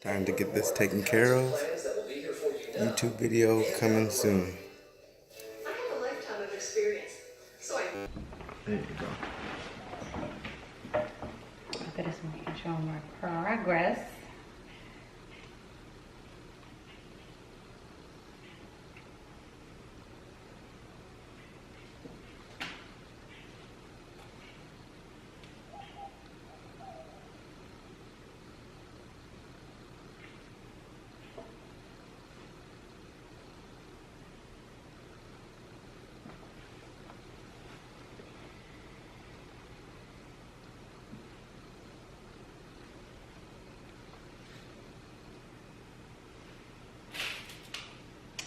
Time to get this taken care of. YouTube video coming soon. I have a lifetime of experience, so There you go. Look at this one. I can show my progress.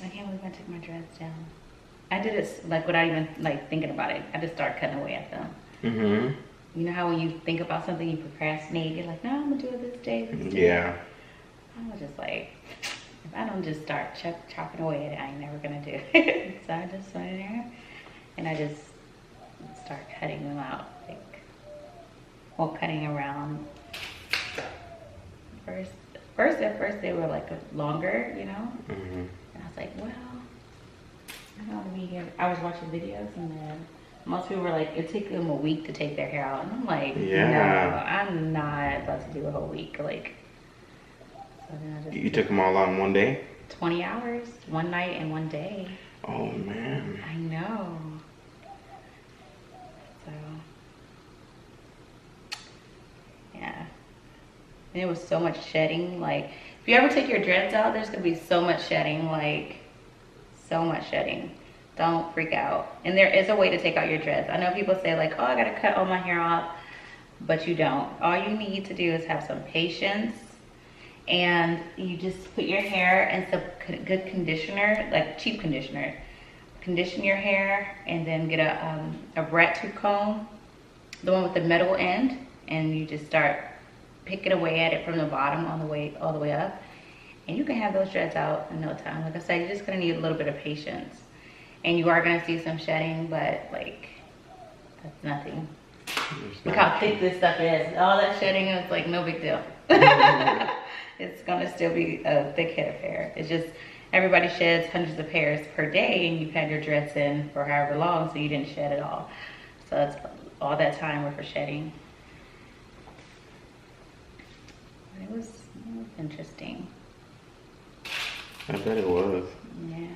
I can't believe I took my dreads down. I did it like without even like thinking about it. I just started cutting away at them. Mm-hmm. You know how when you think about something, you procrastinate. You're like, no, I'm gonna do it this day. This day. Yeah. I was just like, if I don't just start chopping away at it, I ain't never gonna do it. So I just went in there and I just start cutting them out, like, well, cutting around. At first they were like longer, you know. Mm-hmm. And I was like, well, I don't want to be here. I was watching videos and then most people were like, it took them a week to take their hair out. And I'm like, Yeah. no, I'm not about to do a whole week. Like, so then I just You took them all out in one day? 20 hours, one night and one day. Oh man. I know. So, yeah. And it was so much shedding. Like, if you ever take your dreads out, there's gonna be so much shedding, like, so much shedding. Don't freak out. And there is a way to take out your dreads. I know people say like, oh, I gotta cut all my hair off, but you don't. All you need to do is have some patience, and you just put your hair in some good conditioner, like cheap conditioner. Condition your hair, and then get a Retwist comb, the one with the metal end, and you just start picking away at it from the bottom all the way up, and you can have those dreads out in no time. Like I said, you're just gonna need a little bit of patience, and you are gonna see some shedding, but like, that's nothing. Look how thick this stuff is. All that shedding is like no big deal. It's gonna still be a thick head of hair. It's just everybody sheds hundreds of hairs per day, and you've had your dreads in for however long, so you didn't shed at all. So that's all that time were for shedding. It was interesting. I bet it was. Yeah.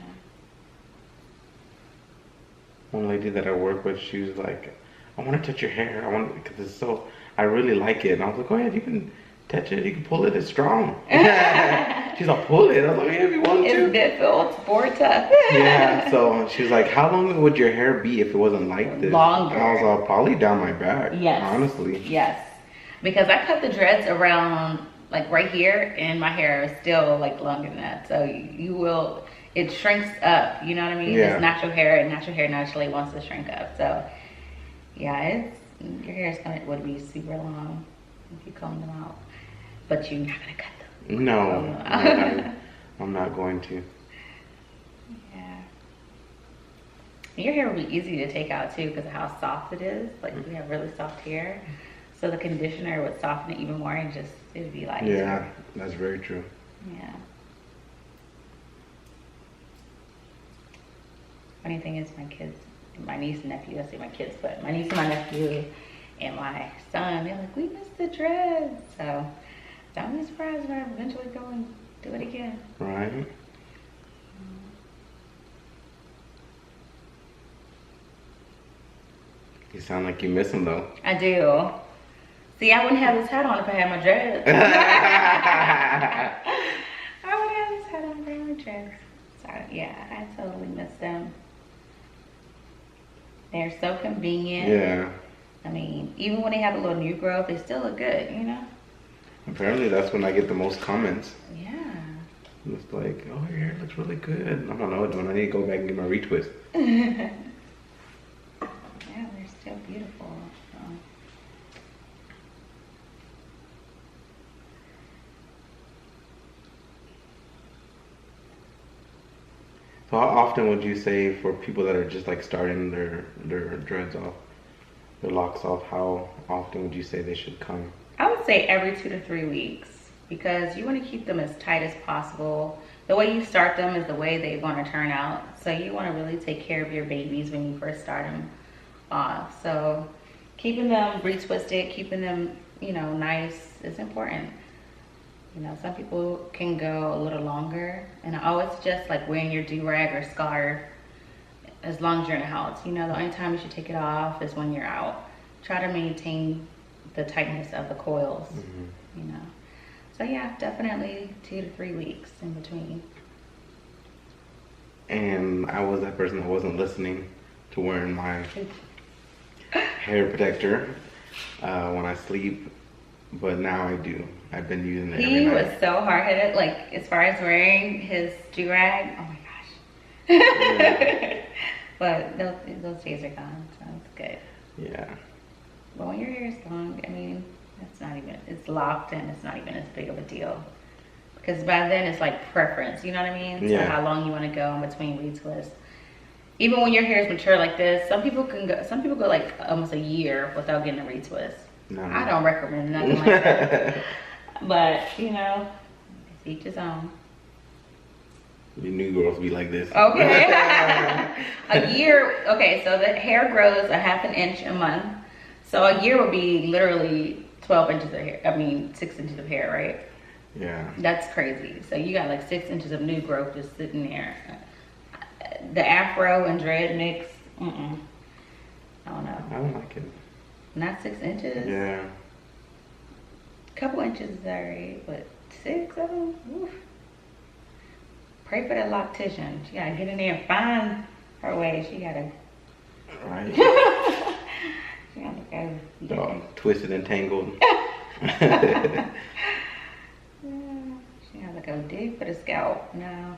One lady that I work with, she was like, I want to touch your hair. because it's so, I really like it. And I was like, go ahead, you can touch it, you can pull it, it's strong. She's like, pull it. I was like, yeah, if you want to. It's difficult, it's more tough. Yeah, so she's like, how long would your hair be if it wasn't like this? Longer. I was like, probably down my back. Yes. Honestly. Yes. Because I cut the dreads around like right here, and my hair is still like longer than that. So you will, it shrinks up, you know what I mean? Yeah. It's natural hair, and natural hair naturally wants to shrink up. So yeah, your hair is would be super long if you comb them out. But you're not gonna cut them. No, I'm not going to. Yeah. Your hair will be easy to take out too because of how soft it is. Like we have really soft hair. So the conditioner would soften it even more, and just, it would be like. Yeah, that's very true. Yeah. Funny thing is, my kids, my niece and nephew, I say my kids, but my niece and my nephew and my son, they're like, we missed the dreads. So don't be surprised when I eventually go and do it again. Right. You sound like you miss them though. I do. See, I wouldn't have this hat on if I had my dreads. I wouldn't have this hat on if I had my dreads. So yeah, I totally miss them. They're so convenient. Yeah. I mean, even when they have a little new growth, they still look good, you know? Apparently that's when I get the most comments. Yeah. It's like, oh, your hair looks really good. I don't know, I need to go back and get my retwist. Yeah, they're still beautiful. So. So how often would you say for people that are just like starting their dreads off, their locks off, how often would you say they should come? I would say every 2 to 3 weeks. because you want to keep them as tight as possible. The way you start them is the way they want to turn out. So you want to really take care of your babies when you first start them off. So keeping them retwisted, keeping them, you know, nice is important. You know, some people can go a little longer, and I always suggest like wearing your do-rag or scarf as long as you're in the house. You know, the only time you should take it off is when you're out. Try to maintain the tightness of the coils, you know. So yeah, definitely 2 to 3 weeks in between. And I was that person that wasn't listening to wearing my hair protector when I sleep, but now I do. I've been using it every He night. was so hard-headed, like as far as wearing his do-rag. Oh my gosh. Yeah. But those days are gone, so it's good. Yeah. But when your hair is long, I mean, it's locked and it's not even as big of a deal. Because by then it's like preference, you know what I mean? Yeah. So how long you want to go in between retwists. Even when your hair is mature like this, some people go like almost a year without getting a retwist. No. I don't recommend nothing like that. But, you know, each his own. You new girls be like this. Okay. A year, okay, so the hair grows a ½ an inch a month. So a year would be literally 12 inches of hair. I mean, 6 inches of hair, right? Yeah. That's crazy. So you got like 6 inches of new growth just sitting there. The afro and dread mix, I don't know. I don't like it. Not 6 inches? Yeah. Couple inches is alright, but 6 of them? Oof. Pray for that loctician. She gotta get in there and find her way. She gotta. Right. She gotta go. All twisted and tangled. Yeah, she gotta go dig for the scalp. No.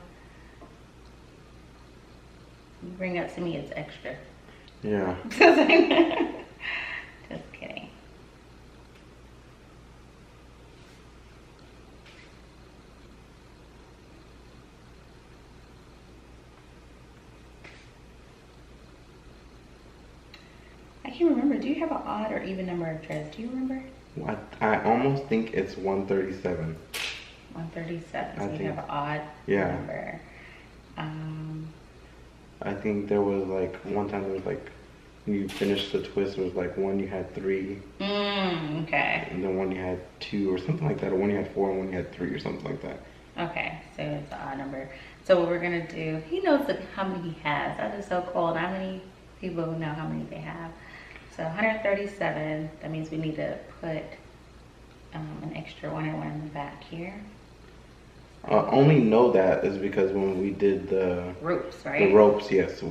You bring that to me, it's extra. Yeah. Just kidding. I can't remember. Do you have an odd or even number of dreads? Do you remember? What? I almost think it's 137. 137. So I you think- have an odd Yeah. number. I think there was like one time there was like when you finished the twist, it was like one you had 3, Okay. and then one you had 2 or something like that, or one you had 4 and one you had 3 or something like that. Okay, so it's an odd number. So what we're gonna do, he knows how many he has. That is so cool. How many people know how many they have? So 137, that means we need to put an extra one and one in the back here. Only know that is because when we did the Ropes, right? ropes, yes,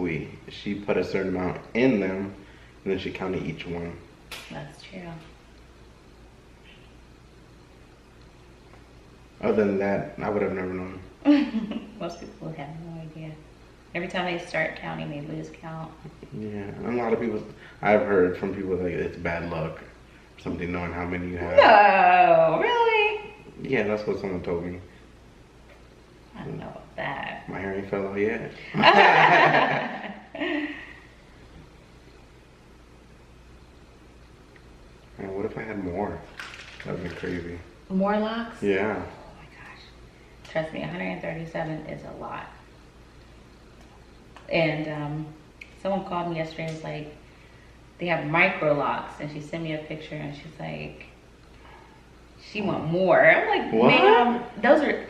she put a certain amount in them, and then she counted each one. That's true. Other than that, I would have never known. Most people have no idea. Every time they start counting, they lose count. Yeah, and a lot of people, I've heard from people like it's bad luck, something knowing how many you have. No, really? Yeah, that's what someone told me. I don't know about that. My hair ain't fell out yet. Man, what if I had more? That would be crazy. More locks? Yeah. Oh my gosh. Trust me, 137 is a lot. And someone called me yesterday and was like, they have micro locks, and she sent me a picture and she's like, she want more. I'm like, What? ma'am, those are,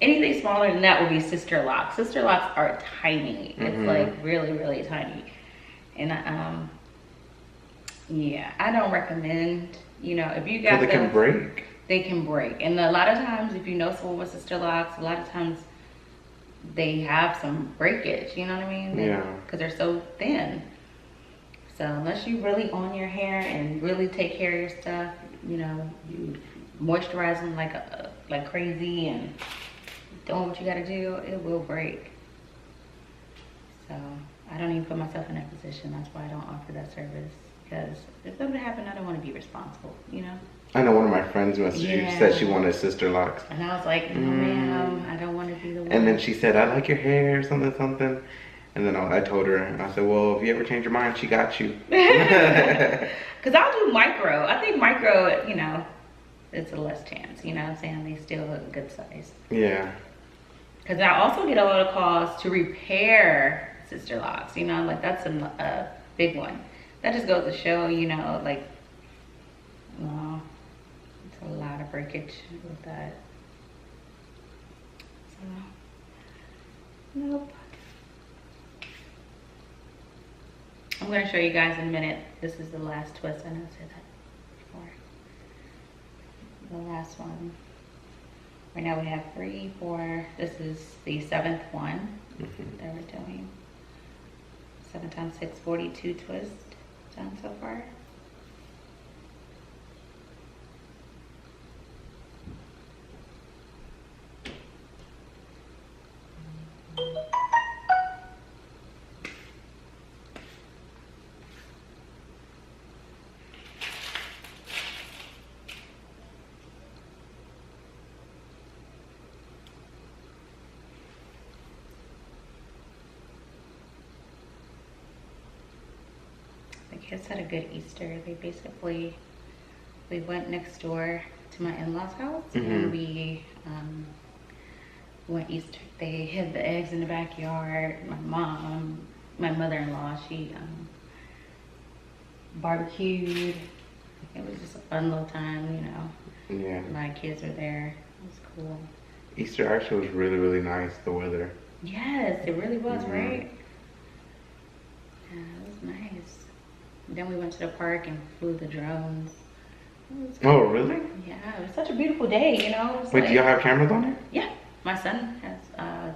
anything smaller than that would be sister locks. Sister locks are tiny. It's like really, really tiny. And yeah, I don't recommend, you know, if you got Because it can break. they can break. And a lot of times, if you know someone with sister locks, a lot of times they have some breakage, you know what I mean? Yeah. Because they're so thin. So unless you really own your hair and really take care of your stuff, you know, you moisturize them like crazy and doing what you gotta do, it will break. So I don't even put myself in that position. That's why I don't offer that service. Because if something happened, I don't want to be responsible, you know? I know one of my friends said she wanted sister locks. And I was like, no, ma'am, I don't want to be the one. And then she said, I like your hair, something, something. And then I told her, and I said, well, if you ever change your mind, she got you. Because I'll do micro. I think micro, you know, it's a less chance. You know what I'm saying? They still look good size. Yeah. Because I also get a lot of calls to repair sister locks. You know, like that's a big one. That just goes to show, you know, like, well, it's a lot of breakage with that. So, nope. I'm going to show you guys in a minute. This is the last twist. I know I said that before. The last one. Right now we have 3, 4. This is the 7th one that we're doing. 7 times 6, 42 twist done so far. The kids had a good Easter. We went next door to my in-laws' house and we went Easter. They hid the eggs in the backyard. My mother-in-law, she barbecued. It was just a fun little time, you know. Yeah. My kids were there. It was cool. Easter actually was really, really nice, the weather. Yes, it really was, right? Yeah, it was nice. Then we went to the park and flew the drones. Oh, really? Yeah, it was such a beautiful day, you know. Wait, do y'all have cameras on it? Yeah, my son has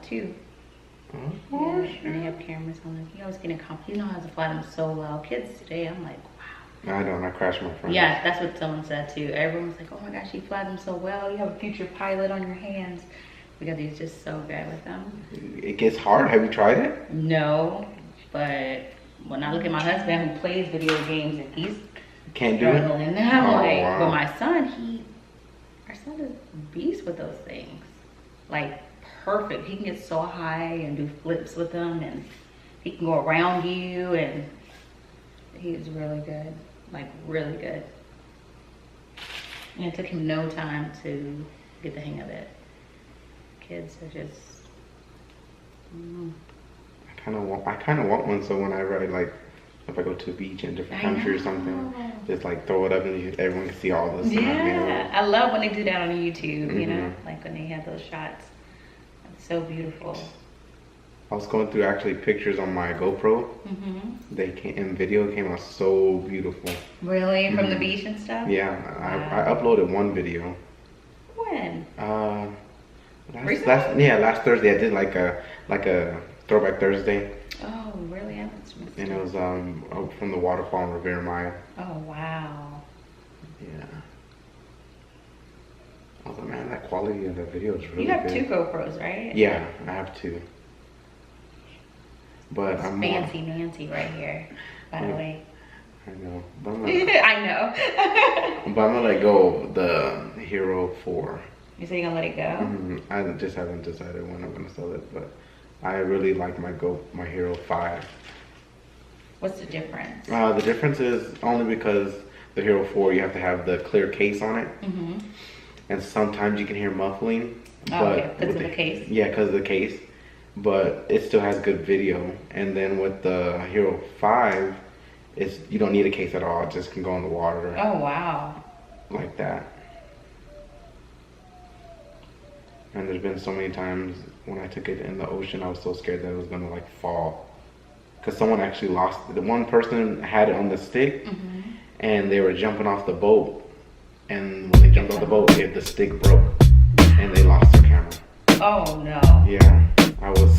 2. Oh, Yeah, and they have cameras on it. He always getting he knows how to fly them so well. Kids today, I'm like, wow. I don't. I crashed my friend. Yeah, that's what someone said too. Everyone's like, oh my gosh, you fly them so well. You have a future pilot on your hands. Because he's just so good with them. It gets hard. Have you tried it? No, but when I look at my husband who plays video games and he's Can't do it? struggling now, like, wow. but my son, our son is a beast with those things. Like, perfect. He can get so high and do flips with them, and he can go around you, and he's really good. Like, really good. And it took him no time to get the hang of it. Kids are just, I kind of want one, so whenever if I go to the beach in a different country or something, just like throw it up and everyone can see all this. yeah, I love when they do that on YouTube, you know, like when they have those shots. It's so beautiful. I was going through actually pictures on my GoPro. They came out so beautiful. Really? From the beach and stuff? Yeah, Wow. I uploaded one video. When? Last Thursday I did like a throwback Thursday. Oh, really? I must miss And it was from the waterfall in Rivera Maya. Oh, wow. Yeah. I was like, man, that quality of the video is really good. You have 2 GoPros, right? Yeah, I have 2. But It's I'm fancy Nancy right here, by the way. I know. But I know. I'm gonna let go of the Hero 4. You say you're gonna let it go? I just haven't decided when I'm gonna sell it, but I really like my Hero 5. What's the difference? The difference is only because the Hero 4 you have to have the clear case on it, and sometimes you can hear muffling. Okay, because of the case. Yeah, because of the case, but it still has good video. And then with the Hero 5, you don't need a case at all. It just can go in the water. Oh, wow. Like that. And there's been so many times when I took it in the ocean, I was so scared that it was gonna like fall. Cause someone actually lost it. One person had it on the stick, and they were jumping off the boat. And when they jumped off the boat, the stick broke, and they lost their camera. Oh no. Yeah, I was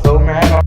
so mad.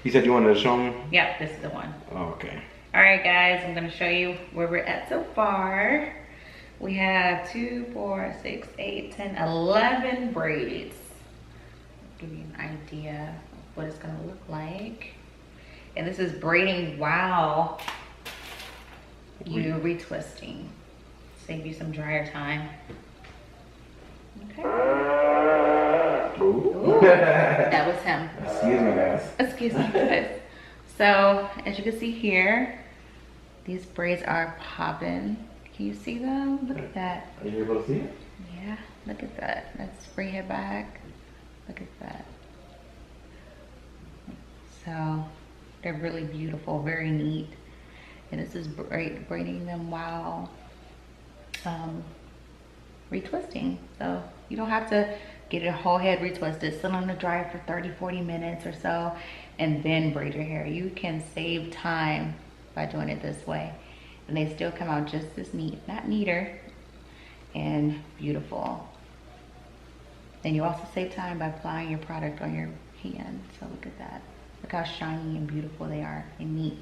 You said you wanted to show them? Yep, this is the one. Oh, okay. All right, guys, I'm gonna show you where we're at so far. We have 2, 4, 6, 8, 10, 11 braids. Give you an idea of what it's gonna look like. And this is braiding while you retwisting. Save you some dryer time. Okay. Ooh, that was him. Excuse me, guys. Excuse me, guys. So, as you can see here, these braids are popping. Can you see them? Look at that. Are you able to see it? Yeah, look at that. Let's bring it back. Look at that. So, they're really beautiful, very neat. And this is braiding them while retwisting. So, you don't have to get a whole head retwisted. Sit on the dryer for 30-40 minutes or so and then braid your hair. You can save time by doing it this way. And they still come out just as neat, not neater, and beautiful. And you also save time by applying your product on your hand. So look at that. Look how shiny and beautiful they are and neat.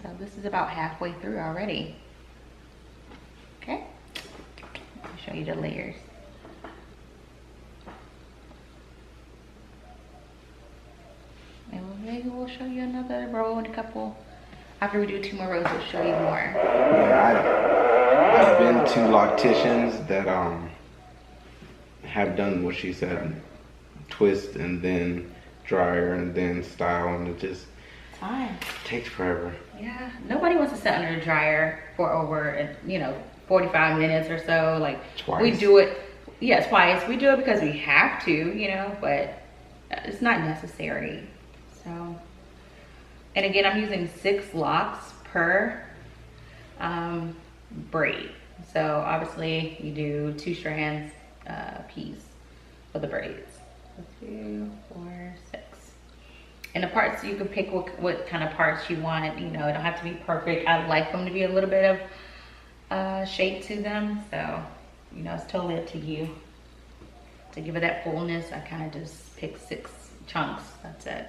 So this is about halfway through already. Okay, I'll show you the layers. And maybe we'll show you another row in a couple. After we do 2 more rows, we'll show you more. Yeah, I've been to locticians that have done what she said, twist and then dryer and then style, and it just takes forever. Yeah, nobody wants to sit under the dryer for over 45 minutes or so. Like Twice. We do it, yeah, twice. We do it because we have to, but it's not necessary. So, and again, I'm using 6 locks per braid. So obviously you do 2 strands piece for the braids. 2, 4, 6. And the parts, you can pick what kind of parts you want. It don't have to be perfect. I like them to be a little bit of shape to them. So, it's totally up to you. To give it that fullness, I kind of just pick 6 chunks. That's it.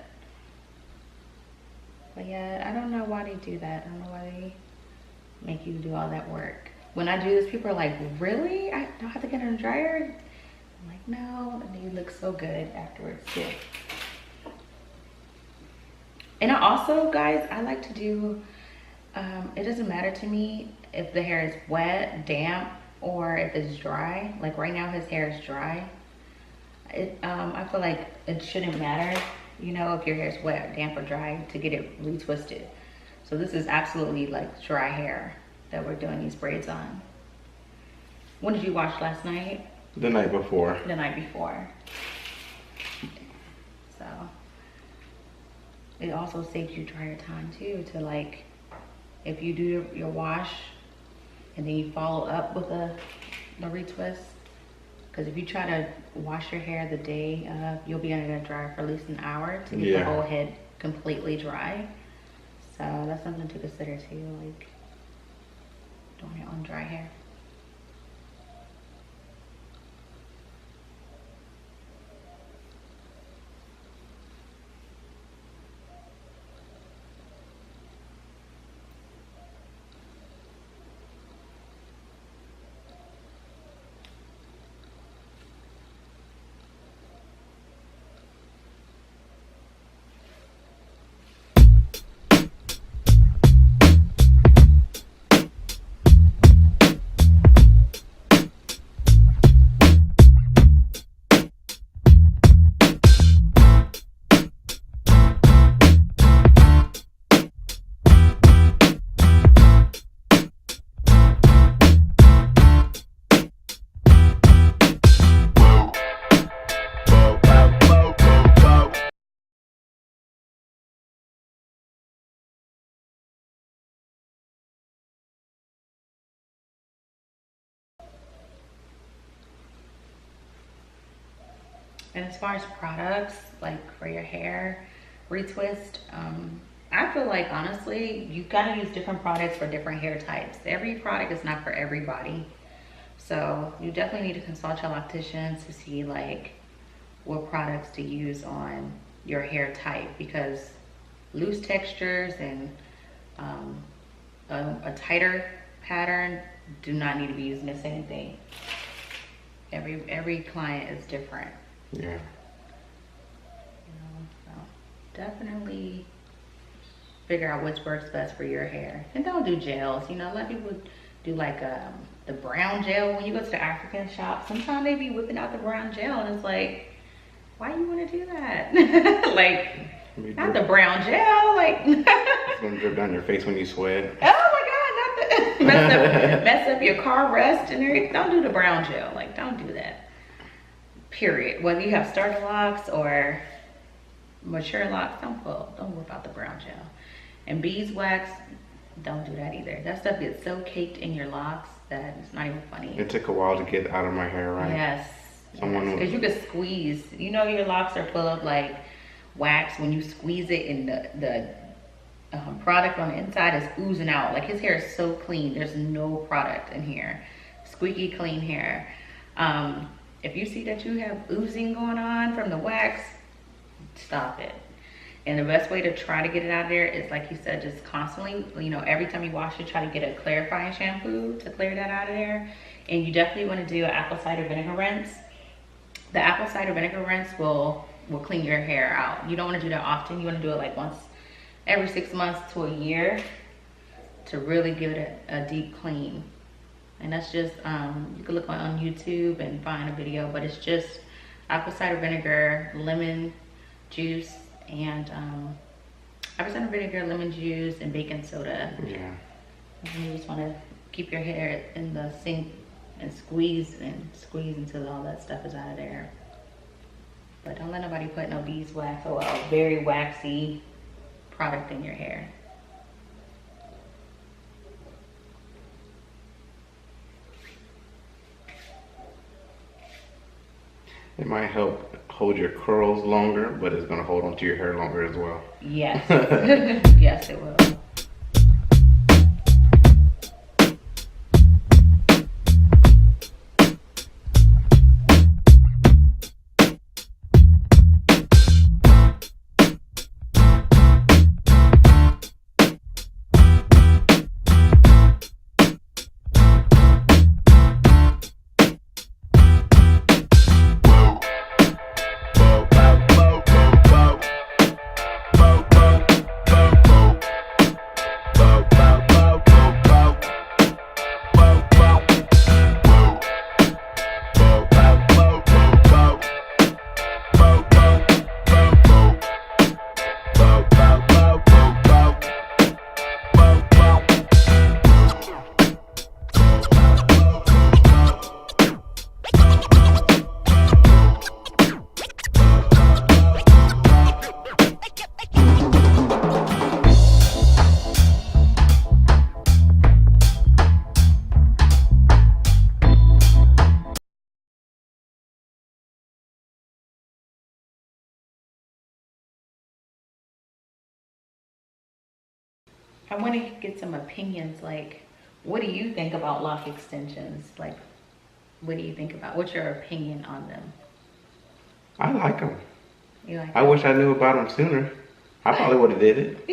But yeah, I don't know why they do that. I don't know why they make you do all that work. When I do this, people are like, really? I don't have to get in the dryer? I'm like, no, and you look so good afterwards too. And I also, guys, I like to do, it doesn't matter to me if the hair is wet, damp, or if it's dry. Like right now, his hair is dry. I feel like it shouldn't matter, if your hair is wet, damp, or dry to get it retwisted. So this is absolutely like dry hair that we're doing these braids on. When did you wash last night? The night before. The night before. So it also saves you dryer time too, to like, if you do your wash and then you follow up with the retwist. Because if you try to wash your hair the day of, you'll be under the dryer for at least an hour to get the whole head completely dry. So that's something to consider too, like doing it on dry hair. And as far as products, like for your hair retwist, I feel like honestly, you gotta use different products for different hair types. Every product is not for everybody. So you definitely need to consult your locticians to see like what products to use on your hair type, because loose textures and a tighter pattern do not need to be using the same thing. Every client is different. Yeah. So definitely figure out which works best for your hair. And don't do gels. A lot of people do like the brown gel when you go to the African shop. Sometimes they be whipping out the brown gel, and it's like, why you want to do that? Like, not the brown gel. Like, it's gonna drip down your face when you sweat. Oh my God, not the mess up your car rust and everything. Don't do the brown gel. Like, don't do that. Period. Whether you have starter locks or mature locks, don't whip out the brown gel. And beeswax, don't do that either. That stuff gets so caked in your locks that it's not even funny. It took a while to get out of my hair, right? Yes. Because you could squeeze. Your locks are full of like wax. When you squeeze it, and the product on the inside is oozing out. Like, his hair is so clean. There's no product in here. Squeaky clean hair. If you see that you have oozing going on from the wax, stop it. And the best way to try to get it out of there is, like you said, just constantly, every time you wash it, try to get a clarifying shampoo to clear that out of there. And you definitely want to do an apple cider vinegar rinse. The apple cider vinegar rinse will clean your hair out. You don't want to do that often. You want to do it like once every 6 months to a year to really give it a deep clean. And that's just, you can look on YouTube and find a video, but it's just apple cider vinegar, lemon juice, and apple cider vinegar, lemon juice, and baking soda. Yeah. And you just want to keep your hair in the sink and squeeze until all that stuff is out of there. But don't let nobody put no beeswax or a very waxy product in your hair. It might help hold your curls longer, but it's gonna hold onto your hair longer as well. Yes. Yes, it will. I want to get some opinions. Like, what do you think about lock extensions? Like, what do you think about? What's your opinion on them? I like them. You like I wish I knew about them sooner. I probably would have did it.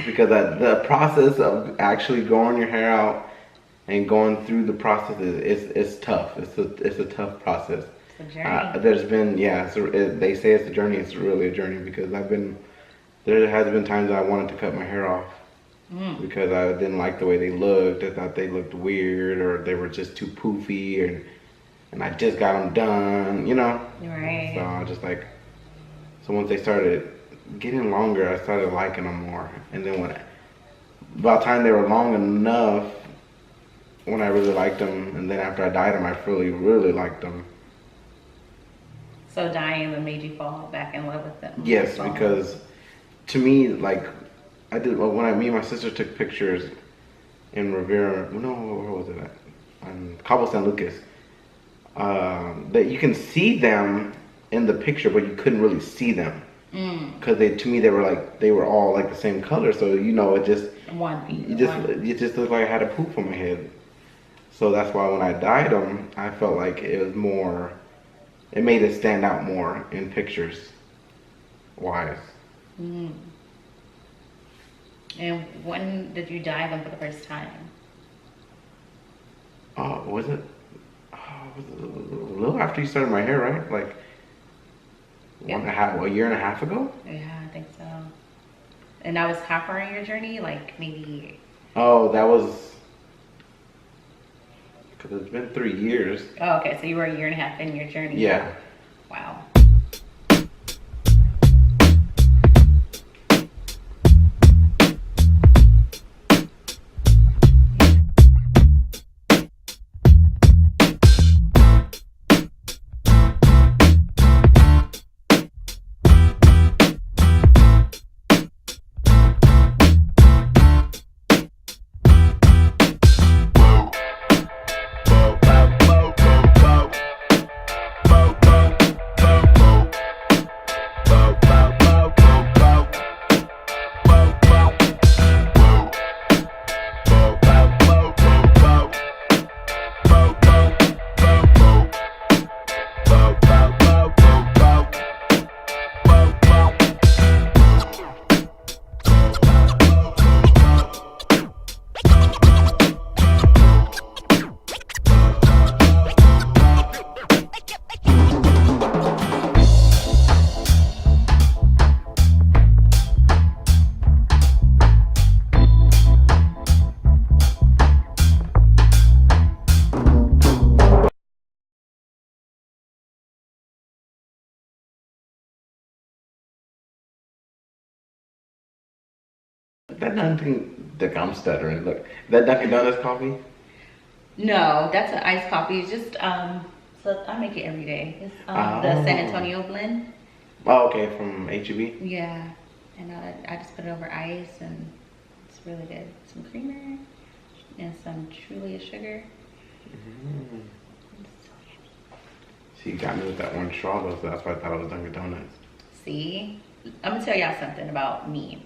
Because the process of actually growing your hair out and going through the process is tough. It's a tough process. It's a journey. There's been, they say it's a journey. It's really a journey because there has been times I wanted to cut my hair off because I didn't like the way they looked. I thought they looked weird or they were just too poofy and I just got them done, Right. So I just so once they started getting longer, I started liking them more. And then about the time they were long enough, when I really liked them, and then after I dyed them, I really, really liked them. So dyeing them made you fall back in love with them? Yes, because to me, I did when me and my sister took pictures in Rivera. No, where was it at? On Cabo San Lucas. That you can see them in the picture, but you couldn't really see them because to me they were all like the same color. So it just it just looked like I had a poof on my head. So that's why when I dyed them, I felt like it was more. It made it stand out more in pictures. wise. Mm. And when did you dye them for the first time? Was it? Was it a little after you started my hair, right? Like a year and a half ago. Yeah, I think so. And that was how far in your journey? Like maybe. Oh, that was because it's been 3 years. Oh, okay. So you were a year and a half in your journey. Yeah. Wow. That Dunkin', I'm stuttering. Look, that Dunkin' Donuts coffee. No, that's an iced coffee. It's just so I make it every day. It's the San Antonio blend. Oh, okay, from HEB. Yeah, and I just put it over ice, and it's really good. Some creamer and some Trulia sugar. Mm. See, you got me with that one straw though, so that's why I thought it was Dunkin' Donuts. See, I'm gonna tell y'all something about me.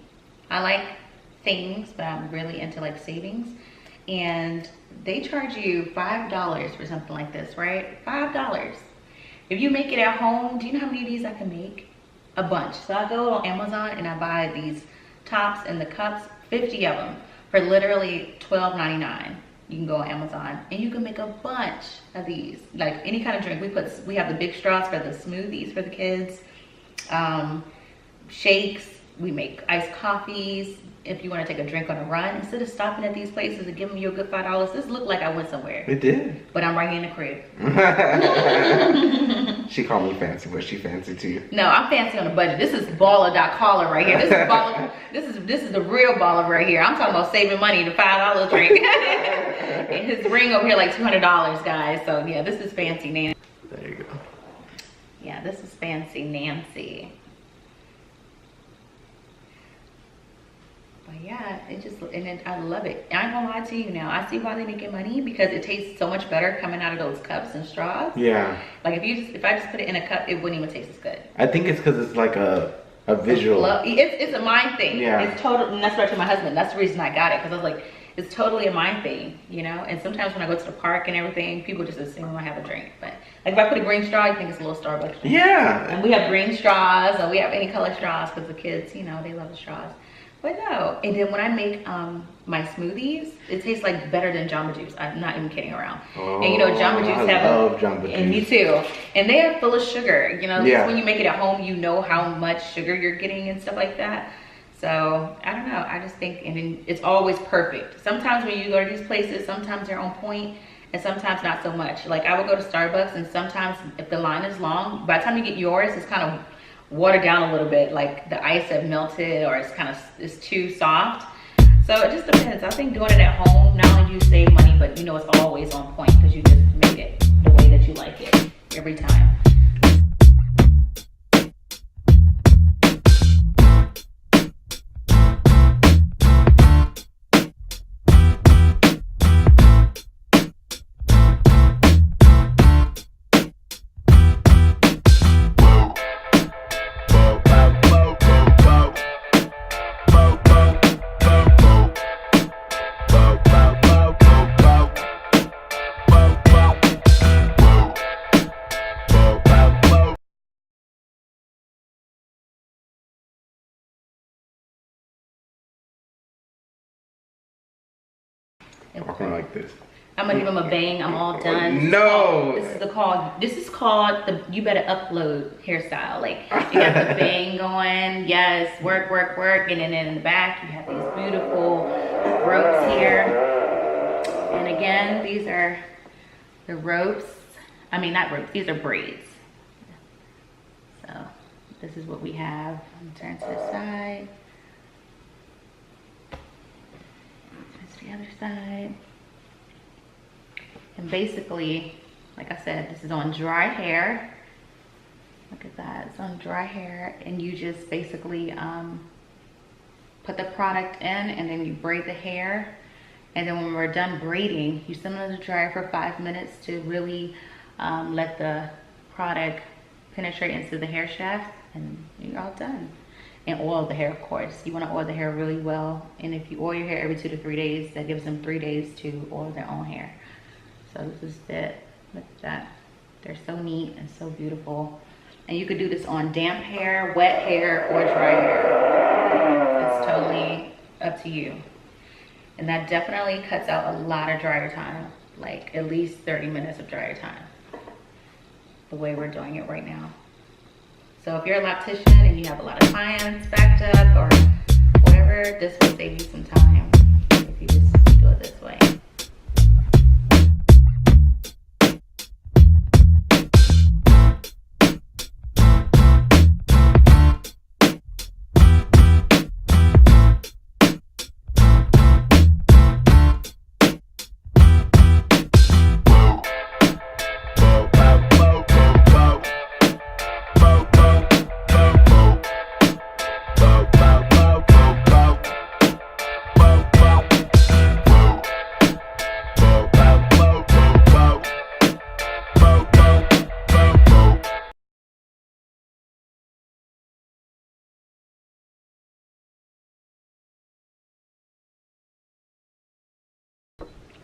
I like things, but I'm really into like savings. And they charge you $5 for something like this, right? $5. If you make it at home, do you know how many of these I can make? A bunch. So I go on Amazon and I buy these tops and the cups, 50 of them, for literally $12.99. You can go on Amazon and you can make a bunch of these. Like any kind of drink. We have the big straws for the smoothies for the kids, shakes. We make iced coffees. If you want to take a drink on a run, instead of stopping at these places and giving you a good $5, this looked like I went somewhere. It did. But I'm right here in the crib. She called me fancy, but she fancy too. No, I'm fancy on a budget. This is baller.caller right here. This is baller. This is the real baller right here. I'm talking about saving money to $5 drink. And his ring over here like $200, guys. So yeah, this is fancy Nancy. There you go. Yeah, this is fancy Nancy. But yeah, I love it. I ain't gonna lie to you now. I see why they making money, because it tastes so much better coming out of those cups and straws. Yeah. Like if I just put it in a cup, it wouldn't even taste as good. I think it's because it's like a visual. It's a mind thing. Yeah. It's total, and that's what I told my husband. That's the reason I got it, because I was like, it's totally a mind thing, you know? And sometimes when I go to the park and everything, people just assume I have a drink. But like if I put a green straw, you think it's a little Starbucks drink. Yeah. And we have green straws, and we have any color straws, because the kids, you know, they love the straws. But no, and then when I make my smoothies, it tastes like better than Jamba Juice. I'm not even kidding around. Oh, and you know, Jamba Juice I love Jamba Juice. And me too. And they are full of sugar. You know, yeah. When you make it at home, you know how much sugar you're getting and stuff like that. So I don't know. I just think, and then it's always perfect. Sometimes when you go to these places, sometimes they're on point, and sometimes not so much. Like I would go to Starbucks, and sometimes if the line is long, by the time you get yours, it's kind of watered down a little bit, like the ice have melted, or it's too soft. So it just depends. I think doing it at home, not only do you save money, but you know it's always on point, because you just make it the way that you like it every time. Walk around like this. I'm gonna give him a bang. I'm all done. No. This is called the you better upload hairstyle. Like you got the bang going. Yes, work, work, work, and then in the back you have these beautiful ropes here. And again, these are the ropes. I mean, not ropes. These are braids. So this is what we have. Turn to the side. Turn to the other side. And basically, like I said, this is on dry hair. Look at that, it's on dry hair. And you just basically put the product in and then you braid the hair. And then when we're done braiding, you send it to the dryer for 5 minutes to really let the product penetrate into the hair shaft, and you're all done. And oil the hair, of course. You wanna oil the hair really well. And if you oil your hair every 2 to 3 days, that gives them 3 days to oil their own hair. So this is it. Look at that. They're so neat and so beautiful. And you could do this on damp hair, wet hair, or dry hair. It's totally up to you. And that definitely cuts out a lot of dryer time, like at least 30 minutes of dryer time, the way we're doing it right now. So if you're a loctician and you have a lot of clients backed up or whatever, this will save you some time if you just do it this way.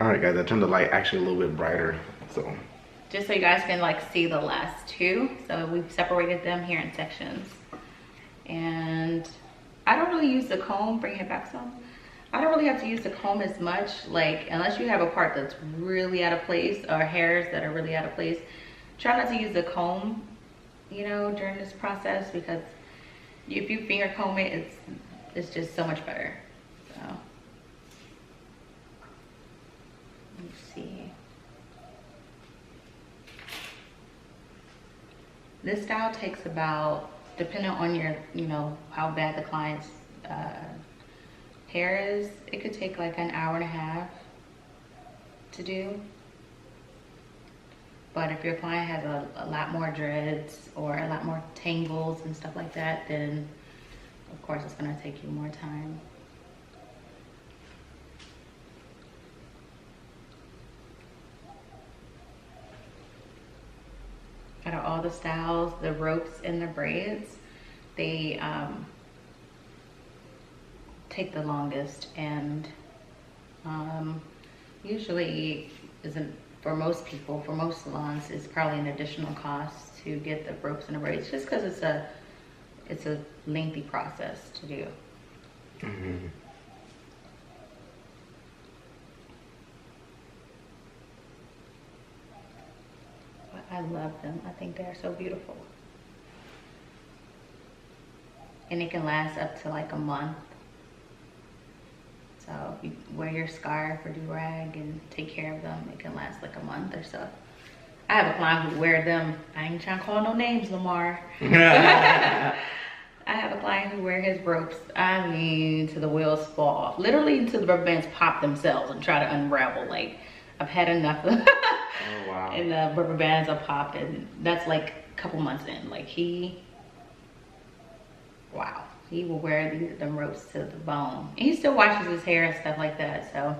All right, guys, I turned the light actually a little bit brighter, so. Just so you guys can like see the last two. So we've separated them here in sections. And I don't really use the comb, bring it back some. I don't really have to use the comb as much, like unless you have a part that's really out of place or hairs that are really out of place. Try not to use the comb, you know, during this process, because if you finger comb it, it's just so much better. So. Let's see. This style takes about, depending on your, you know, how bad the client's hair is, it could take like an hour and a half to do. But if your client has a lot more dreads or a lot more tangles and stuff like that, then of course it's gonna take you more time. Out of all the styles, the ropes and the braids, they take the longest, and usually isn't, for most people, for most salons, it's probably an additional cost to get the ropes and the braids, just because it's a lengthy process to do. Mm-hmm. I love them. I think they're so beautiful. And it can last up to like a month. So if you wear your scarf or do-rag and take care of them, it can last like a month or so. I have a client who wear them. I ain't trying to call no names, Lamar. I have a client who wear his ropes, I mean, till the wheels fall off. Literally until the rubber bands pop themselves and try to unravel. Like, I've had enough of Oh, wow. and the rubber bands are popped, and that's like a couple months in. Like wow, he will wear them ropes to the bone. And he still washes his hair and stuff like that, so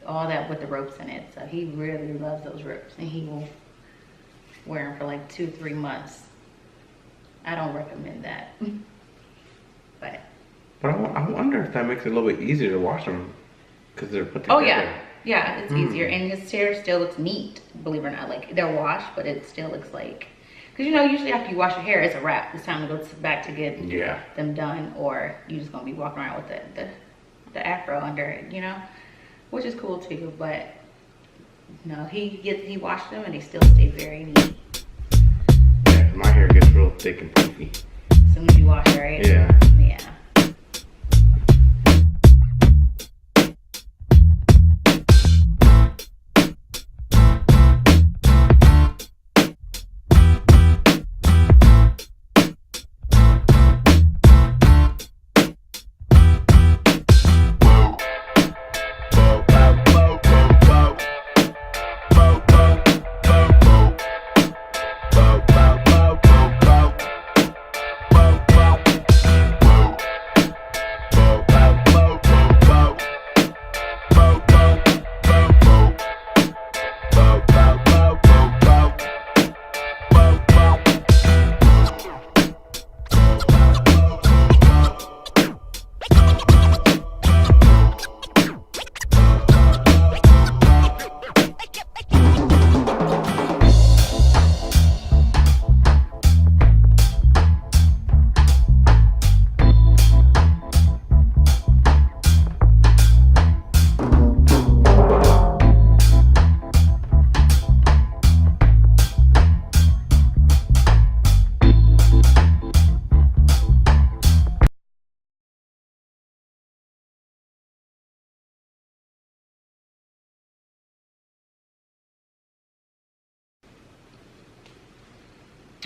all that with the ropes in it. So he really loves those ropes, and he will wear them for like 2-3 months. I don't recommend that, but I wonder if that makes it a little bit easier to wash them, because they're put together. oh yeah, it's easier, and his hair still looks neat, believe it or not. Like, they're washed, but it still looks like, because you know, usually after you wash your hair, it's a wrap. It's time to go back to get them done, or you're just gonna be walking around with the afro under it, you know. which is cool too. But no, he washed them and they still stay very neat. Yeah, my hair gets real thick and poofy. As soon as you wash it, right? Yeah. Yeah.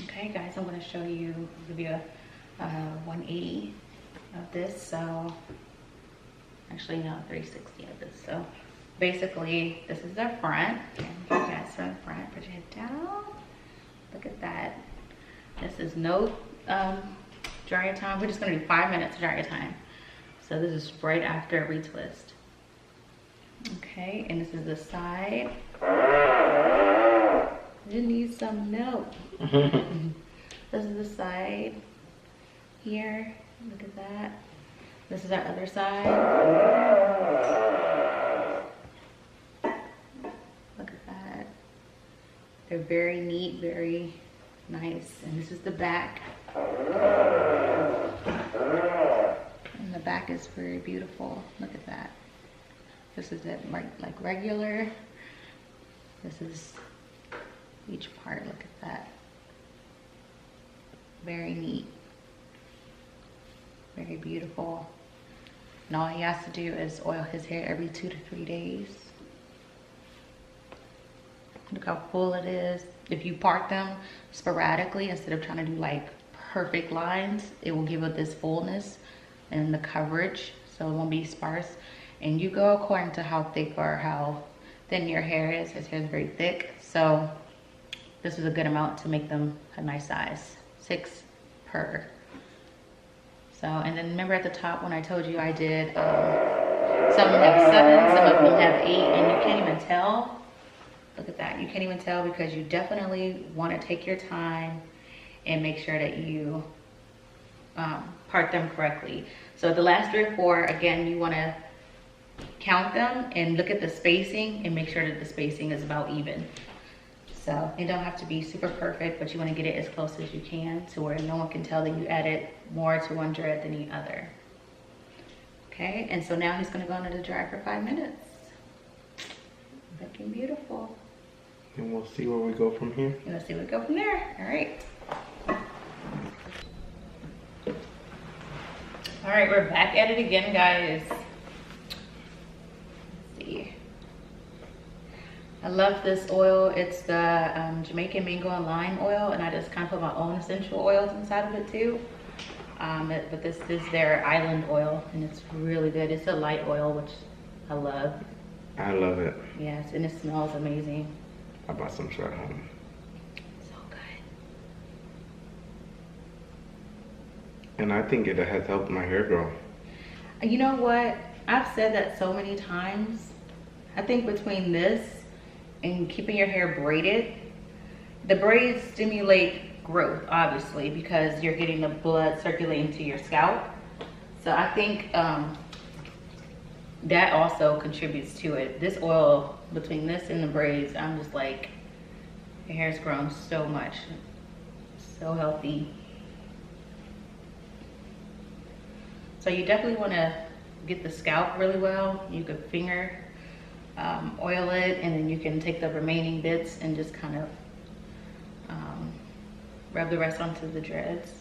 Okay guys, I'm going to show you, give you a 180 of this. So actually no, 360 of this. So basically this is the front. And you guys from the front, put your head down. Look at that. This is no dryer time. We're just going to do 5 minutes dryer time. So this is right after a retwist. Okay, and this is the side. You need some milk. This is the side here. Look at that. This is our other side. Look at that. They're very neat, very nice. And this is the back. And the back is very beautiful. Look at that. This is it, like regular. This is each part. Look at that. Very neat. Very beautiful. And all he has to do is oil his hair every 2 to 3 days. Look how full it is. If you part them sporadically instead of trying to do like perfect lines, it will give it this fullness and the coverage, so it won't be sparse. And you go according to how thick or how thin your hair is. His hair is very thick, so this is a good amount to make them a nice size. 6 per. So, and then remember at the top when I told you I did, some have 7, some of them have 8, and you can't even tell. Look at that, you can't even tell because you definitely want to take your time and make sure that you part them correctly. So the last 3 or 4, again, you want to count them and look at the spacing and make sure that the spacing is about even. So it don't have to be super perfect, but you want to get it as close as you can to where no one can tell that you added more to one dread than the other. Okay, and so now he's going to go under the dryer for 5 minutes. Looking beautiful. And we'll see where we go from here. And let's see where we go from there. All right. All right, we're back at it again, guys. Let's see. I love this oil. It's the Jamaican mango and lime oil, and I just kind of put my own essential oils inside of it too. But this is their island oil, and it's really good. It's a light oil, which I love. I love it. Yes, and it smells amazing. I bought some short home. So good. And I think it has helped my hair grow. You know what? I've said that so many times. I think between this and keeping your hair braided, the braids stimulate growth, obviously, because you're getting the blood circulating to your scalp. So I think that also contributes to it. This oil, between this and the braids, I'm just like, your hair's grown so much. So healthy. So you definitely want to get the scalp really well. You could finger oil it, and then you can take the remaining bits and just kind of rub the rest onto the dreads.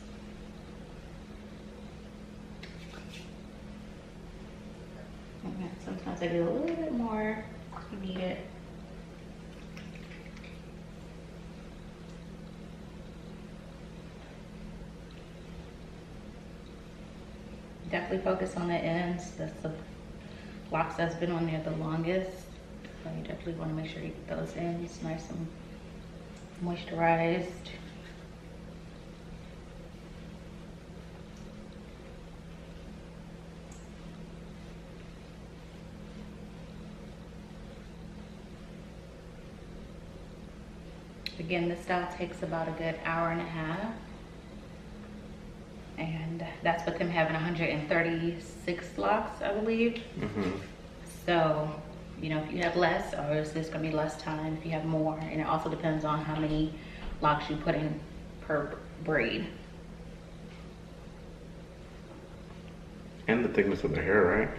Okay, sometimes I do a little bit more if you need it. Definitely focus on the ends. That's the locks that's been on there the longest. So you definitely want to make sure you get those ends nice and moisturized. Again, this style takes about a good hour and a half. And that's with them having 136 locks, I believe. So, you know, if you have less, obviously it's gonna be less time. If you have more, and it also depends on how many locks you put in per braid. And the thickness of the hair, right?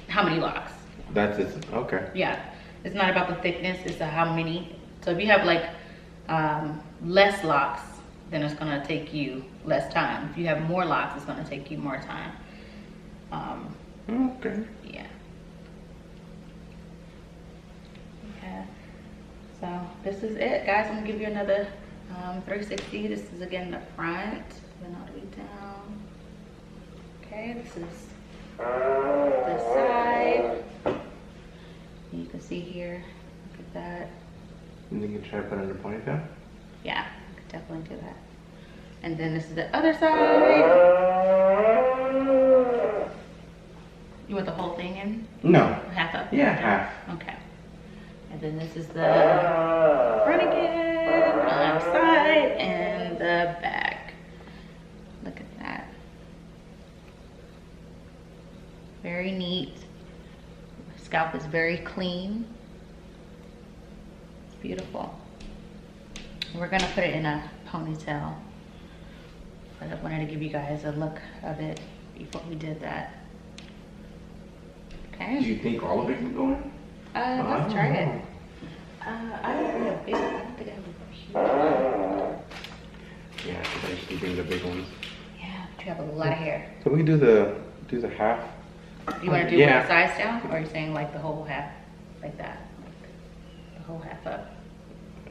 How many locks? That's it. Okay. Yeah, it's not about the thickness, it's the how many. So if you have like less locks, then it's gonna take you less time. If you have more locks, it's gonna take you more time. Okay. Yeah. Okay. So this is it, guys. I'm gonna give you another 360. This is again the front, then all the way down. Okay, this is the side. And you can see here, look at that. And you can try to put it in a ponytail? Yeah, I could definitely do that. And then this is the other side. You want the whole thing in? No. Half up? Yeah, half. Okay. And then this is the front again, on the side, and the back. Look at that. Very neat. Scalp is very clean. It's beautiful. We're gonna put it in a ponytail, but I wanted to give you guys a look of it before we did that. Okay. Do you think all of it can go in? Let's try it. I don't have a big one. I don't think I have a huge one. Yeah, because I usually bring the big ones. Yeah, but you have a lot of hair. So we can do the half. You want to do Yeah. both sides down, or are you saying like the whole half, like that, like the whole half up?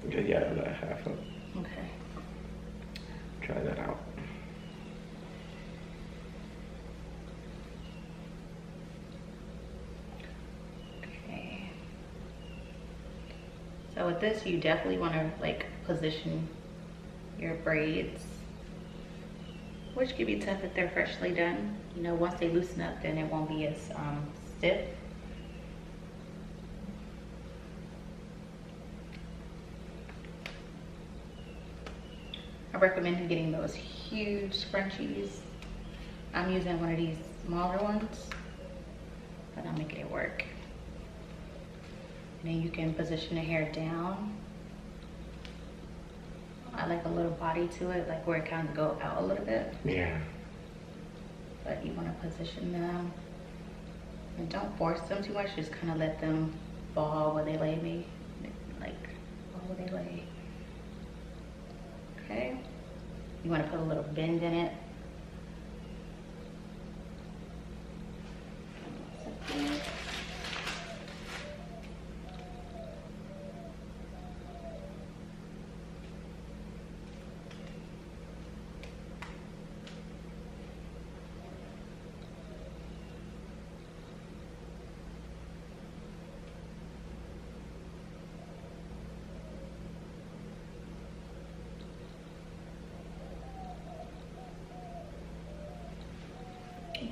Yeah, that half up. Okay. Try that out. Okay. So with this, you definitely want to like position your braids, which can be tough if they're freshly done. You know, once they loosen up, then it won't be as stiff. I recommend getting those huge scrunchies. I'm using one of these smaller ones, but I'm making it work. And then you can position the hair down. I like a little body to it, like where it kind of go out a little bit. Yeah. But you want to position them. And don't force them too much, just kind of let them fall where they lay me. Like, fall where they lay. Okay. You want to put a little bend in it.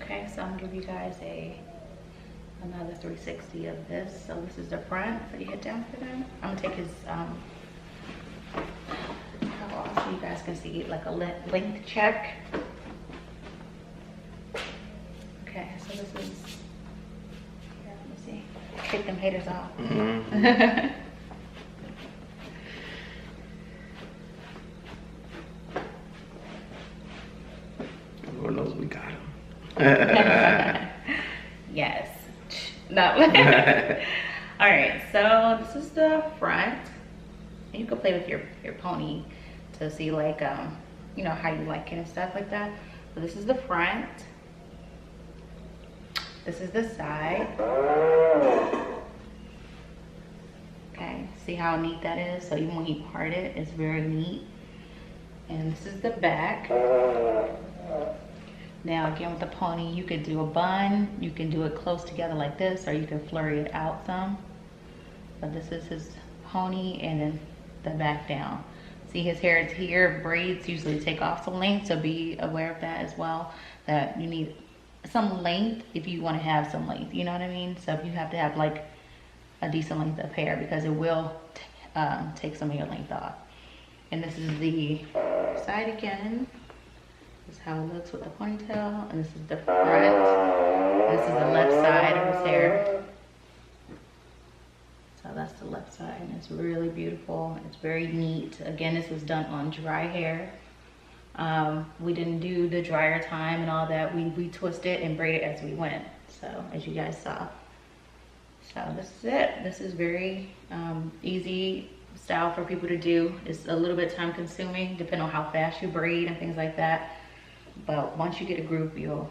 Okay, so I'm gonna give you guys another 360 of this. So this is the front for the head down for them. I'm gonna take his cover off so you guys can see like a length check. Okay, so this is, here, let me see. Take them haters off. Mm-hmm. Lord knows we got him. Yes. No. All right, so this is the front. And you can play with your pony to see like, you know, how you like it and stuff like that. So this is the front. This is the side. Okay, see how neat that is? So even when you part it, it's very neat. And this is the back. Now again with the pony, you could do a bun, you can do it close together like this, or you can flurry it out some. But this is his pony, and then the back down. See his hair is here, braids usually take off some length, so be aware of that as well, that you need some length if you want to have some length, you know what I mean? So you have to have like a decent length of hair, because it will take some of your length off. And this is the side again. This is how it looks with the ponytail, and this is the front. This is the left side of his hair. So that's the left side, and it's really beautiful. It's very neat. Again, this was done on dry hair. We didn't do the dryer time and all that. We twisted and braided as we went. So as you guys saw. So this is it. This is very easy style for people to do. It's a little bit time consuming, depending on how fast you braid and things like that. But once you get a groove, you'll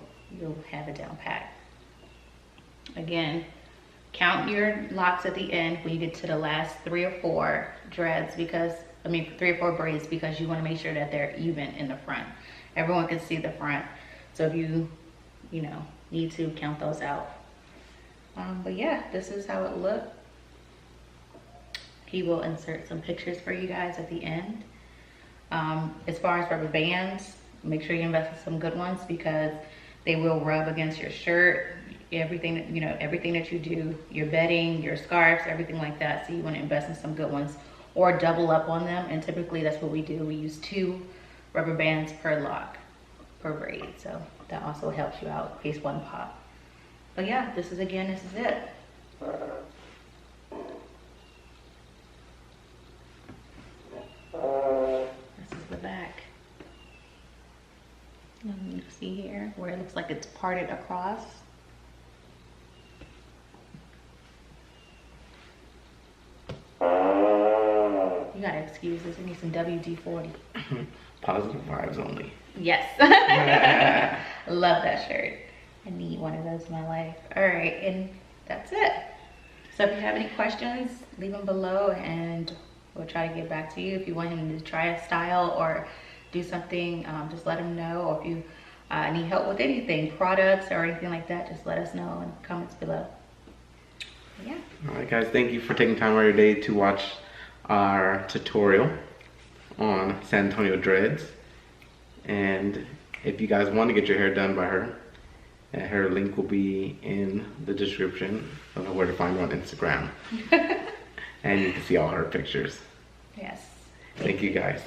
have it down pat. Again, count your locks at the end when you get to the last 3 or 4 dreads, because, I mean 3 or 4 braids, because you want to make sure that they're even in the front. Everyone can see the front. So if you know, need to count those out. But yeah, this is how it looked. He will insert some pictures for you guys at the end. As far as rubber bands, make sure you invest in some good ones, because they will rub against your shirt, everything that, you know, everything that you do, your bedding, your scarves, everything like that. So you want to invest in some good ones, or double up on them. And typically that's what we do. We use 2 rubber bands per lock, per braid. So that also helps you out in case one pop. But yeah, this is it. This is the back. And you see here where it looks like it's parted across. You gotta excuse this. We need some WD-40. Positive vibes only. Yes. Love that shirt. I need one of those in my life. All right, and that's it. So if you have any questions, leave them below and we'll try to get back to you. If you want him to try a style or do something, just let him know. Or if you need help with anything, products or anything like that, just let us know in the comments below. Yeah. All right, guys, thank you for taking time out of your day to watch our tutorial on Sanantoniodreads. And if you guys want to get your hair done by her, her link will be in the description of where to find her on Instagram. And you can see all her pictures. Yes. Thank you, guys.